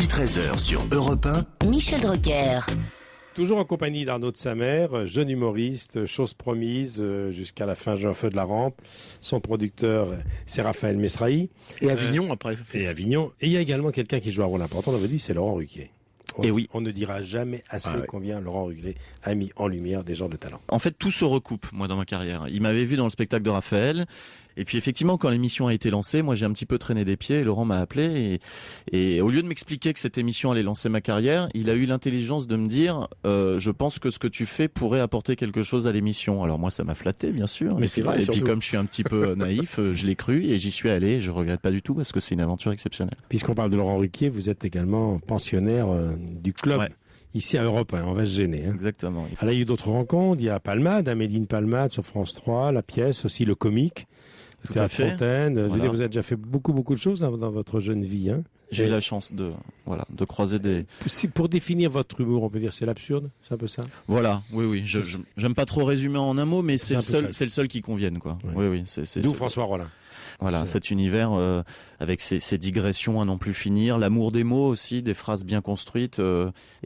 13h sur Europe 1. Michel Drucker. Toujours en compagnie d'Arnaud de Samer, jeune humoriste, chose promise, jusqu'à la fin, j'ai un feu de la rampe. Son producteur, c'est Raphaël Mesrahi. Et Avignon après. Et Avignon. Et il y a également quelqu'un qui joue un rôle important dans votre vie, c'est Laurent Ruquier. Et oui. On ne dira jamais assez combien Laurent Ruquier a mis en lumière des gens de talent. En fait, tout se recoupe, moi, dans ma carrière. Il m'avait vu dans le spectacle de Raphaël. Et puis, effectivement, quand l'émission a été lancée, moi, j'ai un petit peu traîné des pieds. Et Laurent m'a appelé. Et au lieu de m'expliquer que cette émission allait lancer ma carrière, il a eu l'intelligence de me dire, je pense que ce que tu fais pourrait apporter quelque chose à l'émission. Alors, moi, ça m'a flatté, bien sûr. Mais c'est vrai, et puis, surtout. comme je suis un petit peu naïf, je l'ai cru et j'y suis allé. Je regrette pas du tout parce que c'est une aventure exceptionnelle. Puisqu'on parle de Laurent Ruquier, vous êtes également pensionnaire du club. Ouais. Ici à Europe 1, on va se gêner. Hein. Exactement. Oui. Alors, il y a eu d'autres rencontres. Il y a Palmade, Améline Palmade sur France 3, la pièce, aussi le comique, le Théâtre Fontaine. Voilà. Vous avez déjà fait beaucoup de choses dans votre jeune vie. Hein. J'ai eu la chance de croiser des... Pour définir votre humour, on peut dire c'est l'absurde, c'est un peu ça. Voilà, oui. J'aime pas trop résumer en un mot, mais c'est le seul qui convienne, quoi. Oui. C'est d'où François Rollin. Voilà, cet univers avec ses digressions à n'en plus finir, l'amour des mots aussi, des phrases bien construites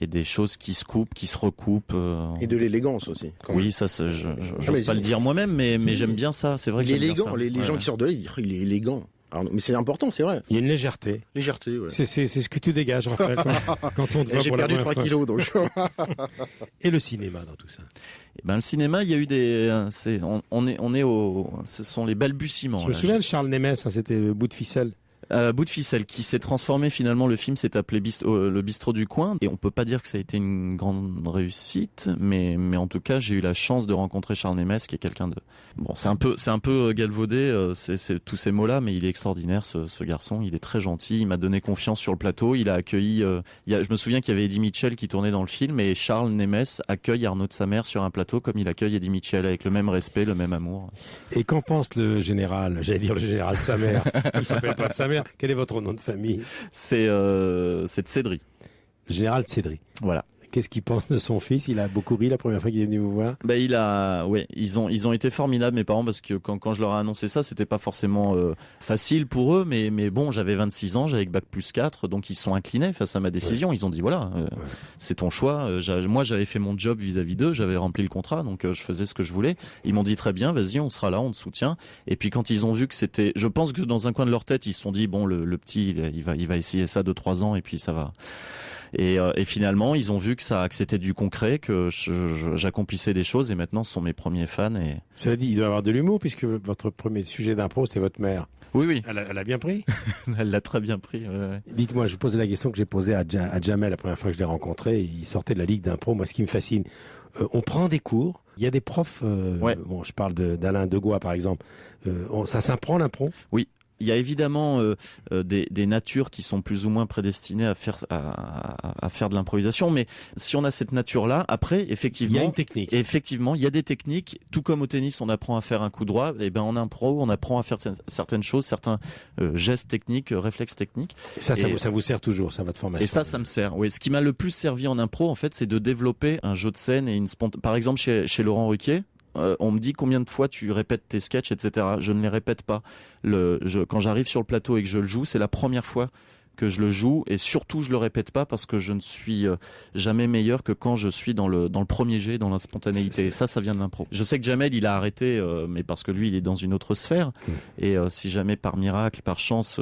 et des choses qui se coupent, qui se recoupent. Et de l'élégance aussi. Oui, ça, j'ose pas le dire moi-même, mais j'aime bien ça. C'est vrai que j'aime bien ça. Les gens qui sortent de là, ils disent il est élégant. Alors, mais c'est important, c'est vrai. Il y a une légèreté. Légèreté, ouais. C'est ce que tu dégages en fait quand on te voit j'ai pour la perdu première 3 fois. kilos donc. Et le cinéma dans tout ça. Le cinéma, il y a eu ce sont les balbutiements. Je me souviens de Charles Nemes, c'était le bout de ficelle. Bout de ficelle qui s'est transformé finalement, le film s'est appelé le bistrot du coin et on peut pas dire que ça a été une grande réussite, mais en tout cas j'ai eu la chance de rencontrer Charles Nemes qui est quelqu'un de c'est un peu galvaudé c'est tous ces mots-là, mais il est extraordinaire ce garçon, il est très gentil, il m'a donné confiance sur le plateau, il a accueilli je me souviens qu'il y avait Eddie Mitchell qui tournait dans le film et Charles Nemes accueille Arnaud de Samer sur un plateau comme il accueille Eddie Mitchell avec le même respect, le même amour. Et qu'en pense le général, j'allais dire le général Samer, il s'appelle pas de Samer. Quel est votre nom de famille? C'est de Cédry. Le général Cédry. Voilà. Qu'est-ce qu'il pense de son fils? Il a beaucoup ri la première fois qu'il est venu vous voir. Ils ont été formidables mes parents parce que quand je leur ai annoncé ça, c'était pas forcément facile pour eux, mais bon, j'avais 26 ans, j'avais bac plus 4, donc ils sont inclinés face à ma décision. Ouais. Ils ont dit c'est ton choix. Moi, j'avais fait mon job vis-à-vis d'eux, j'avais rempli le contrat, donc je faisais ce que je voulais. Ils m'ont dit très bien, vas-y, on sera là, on te soutient. Et puis quand ils ont vu que c'était, je pense que dans un coin de leur tête, ils se sont dit le petit, il va essayer ça 2-3 ans et puis ça va. Et finalement, ils ont vu que c'était du concret, que j'accomplissais des choses et maintenant ce sont mes premiers fans. Et... Cela dit, il doit y avoir de l'humour puisque votre premier sujet d'impro, c'est votre mère. Oui. Elle a bien pris. Elle l'a très bien pris. Ouais. Dites-moi, je vous posais la question que j'ai posée à Jamel la première fois que je l'ai rencontré. Il sortait de la Ligue d'impro. Moi, ce qui me fascine, on prend des cours. Il y a des profs. Bon, je parle d'Alain Degois par exemple. Ça s'apprend l'impro. Oui. Il y a évidemment des natures qui sont plus ou moins prédestinées à faire de l'improvisation, mais si on a cette nature-là, après, effectivement, il y a une technique. Effectivement, il y a des techniques. Tout comme au tennis, on apprend à faire un coup droit. Et en impro, on apprend à faire certaines choses, certains gestes techniques, réflexes techniques. Et ça vous sert toujours, ça, votre formation. Et ça me sert. Oui, ce qui m'a le plus servi en impro, en fait, c'est de développer un jeu de scène et par exemple, chez Laurent Ruquier. On me dit combien de fois tu répètes tes sketchs, etc. Je ne les répète pas. Quand j'arrive sur le plateau et que je le joue, c'est la première fois que je le joue et surtout je le répète pas parce que je ne suis jamais meilleur que quand je suis dans le premier jet, dans la spontanéité. Et ça vient de l'impro. Je sais que Jamel il a arrêté, mais parce que lui il est dans une autre sphère. Et si jamais par miracle, par chance,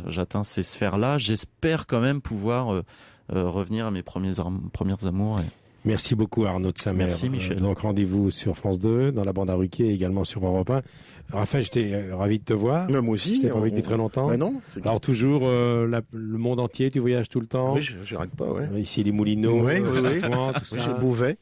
j'atteins ces sphères-là, j'espère quand même pouvoir revenir à mes premières amours. Merci beaucoup Arnaud de Samer. Merci Michel. Donc rendez-vous sur France 2, dans la bande à Ruquier et également sur Europe 1. Raphaël, j'étais ravi de te voir. Moi aussi. Je t'ai pas vu depuis très longtemps. Non. Alors toujours le monde entier, tu voyages tout le temps. Oui, je n'arrête pas, ouais. Ici les Moulineaux, oui. Tout ça. Chez Beauvais,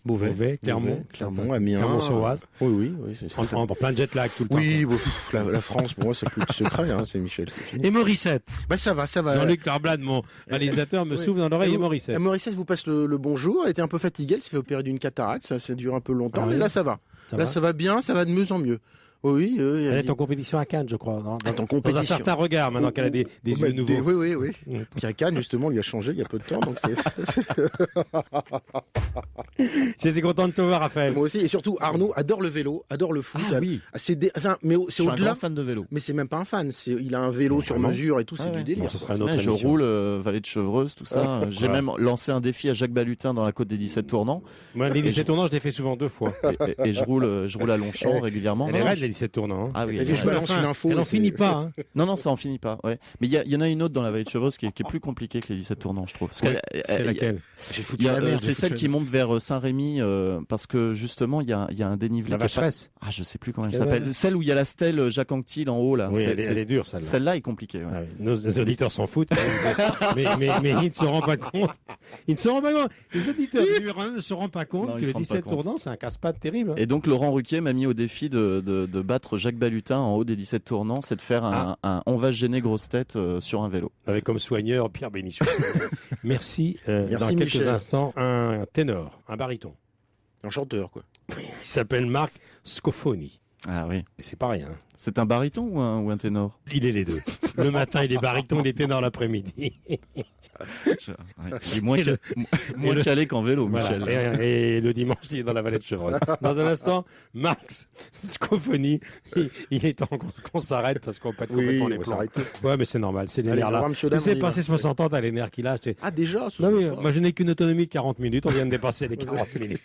Clermont, Amiens. Clermont-sur-Oise. Oui. En plein de jet lag tout le temps. Oui, la France pour moi c'est plus de secret, c'est Michel. C'est fini. Et Morissette. Ça va. Jean-Luc Larblade, mon réalisateur, me souffle dans l'oreille et Morissette. Morissette vous passe le bonjour. Elle était un peu fatiguée, elle s'est fait opérer d'une cataracte, ça dure un peu longtemps, mais là ça va. Ça va bien, ça va de mieux en mieux. Oui, Elle est en compétition à Cannes, je crois. Non, en dans un compétition. certain regard, maintenant qu'elle a des yeux nouveaux. Oui. Puis à Cannes, justement, lui a changé il y a peu de temps. Donc J'étais content de te voir, Raphaël. Moi aussi. Et surtout, Arnaud adore le vélo, adore le foot. Ah oui. Mais Je c'est suis un au-delà. grand fan de vélo. Mais c'est même pas un fan. Il a un vélo sur Vraiment mesure et tout. C'est du délire. Bon, ce sera une Ouais, autre je émission. roule vallée de Chevreuse, tout ça. J'ai même lancé un défi à Jacques Balutin dans la côte des 17 tournants. Moi, les 17 tournants, je l'ai fait souvent 2 fois. Et je roule à Longchamp régulièrement. Elle est Non, raide, les 17 tournants. Hein. Ah oui. Et puis, je balance une info. Elle en finit pas. Hein. Non, ça en finit pas. Ouais. Mais il y en a une autre dans la vallée de Chevreuse qui est plus compliquée que les 17 tournants, je trouve. Parce C'est laquelle? J'ai foutu la merde. c'est celle qui monte vers Saint-Rémy parce que justement il y a un dénivelé. La vacheresse. Ah, je sais plus comment elle Quelle s'appelle. Celle où il y a la stèle Jacques Anquetil en haut là. Oui, elle est dure, celle-là. Celle-là est compliquée. Ouais. Ah oui. Nos auditeurs s'en foutent. mais ils ne se rendent pas compte. Ils ne se rendent pas compte. Les auditeurs du numéro 1 ne se rendent pas compte Non, que ils se les rendent 17 pas compte. tournants, c'est un casse-pattes terrible. Et donc Laurent Ruquier m'a mis au défi de battre Jacques Balutin en haut des 17 tournants, c'est de faire un on va se gêner grosse tête sur un vélo. Avec comme soigneur Pierre Bénichou. Merci. Dans quelques Michel. instants, un ténor, un baryton. Un chanteur, quoi. Il s'appelle Marc Scofoni. Ah oui. Et c'est pas rien. C'est un baryton ou un ténor? Il est les deux. Le matin, il est baryton, il est ténor l'après-midi. Il est moins calé qu'en vélo, Voilà. Michel. Et le dimanche, il est dans la vallée de Chevreuse. Dans un instant, Max Scofoni, il est temps qu'on s'arrête parce qu'on pète complètement les on va plans. s'arrêter. Ouais, mais c'est normal, c'est les Allez, nerfs au là. revoir, monsieur, Tu dame, sais, on y va. passer 60 ans, t'as les nerfs qu'il a. Ah, déjà? Non, mais moi, je n'ai qu'une autonomie de 40 minutes. On vient de dépasser les 40 minutes.